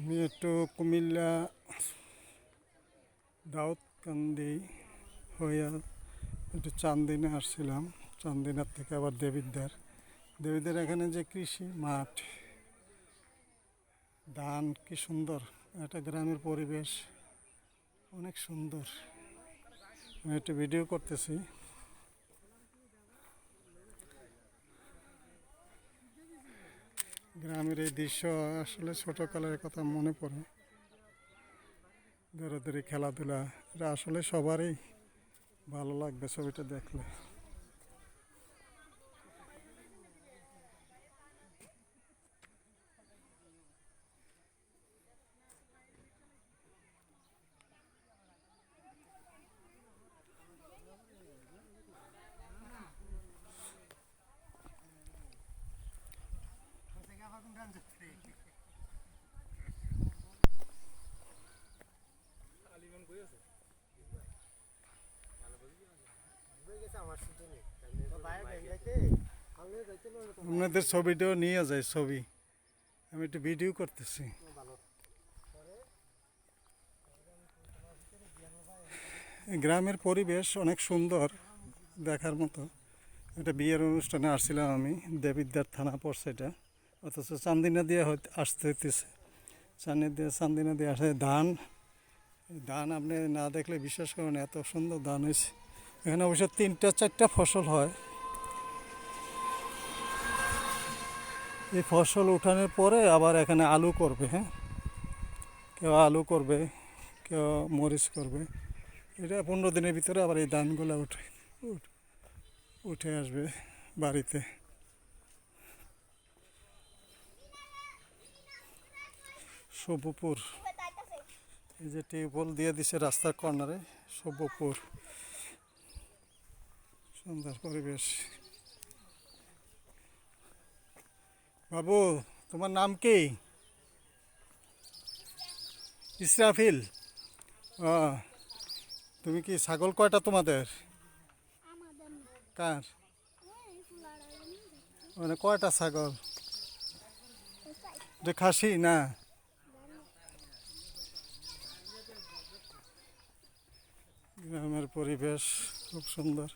আমি একটু কুমিল্লা দাউদকান্দি হইয়া একটু চান্দিনা আসছিলাম। চান্দিনার থেকে আবার দেবিদ্বার এখানে যে কৃষি মাঠ, ধান, কি সুন্দর একটা গ্রামের পরিবেশ, অনেক সুন্দর। আমি একটু ভিডিও করতেছি। গ্রামের এই দৃশ্য আসলে ছোটকালের কথা মনে পড়ে। দৌড়াদৌড়ি, খেলাধুলা, এটা আসলে সবারই ভালো লাগবে ছবিটা দেখলে। আপনাদের ছবিটাও নিয়ে যায় ছবি, আমি একটু ভিডিও করতেছি। গ্রামের পরিবেশ অনেক সুন্দর, দেখার মতো। একটা বিয়ের অনুষ্ঠানে আসছিলাম আমি, দেবিদ্বার থানা পড়ছে এটা, অথচ চান্দিনা দিয়ে আসতে হইতেছে। চান্দিনা দিয়ে আসে ধান আপনি না দেখলে বিশ্বাস করেন, এত সুন্দর ধান হয়েছে। এখানে অবশ্য 3-4টা ফসল হয়। এই ফসল উঠানোর পরে আবার এখানে আলু করবে। হ্যাঁ, কেউ আলু করবে, কেউ মরিচ করবে। এটা 15 দিনের ভিতরে আবার এই ধানগুলো উঠে আসবে বাড়িতে। শুভপুর, এই যে টিউবওয়েল দিয়ে দিছে রাস্তার কর্নারে, শুভপুর, সুন্দর পরিবেশ। বাবু, তোমার নাম কি? ইসরাফিল। ও, তুমি কি ছাগল কয়টা তোমাদের? কার? মানে কয়টা ছাগল? এটা খাসি না? গ্রামের পরিবেশ খুব সুন্দর।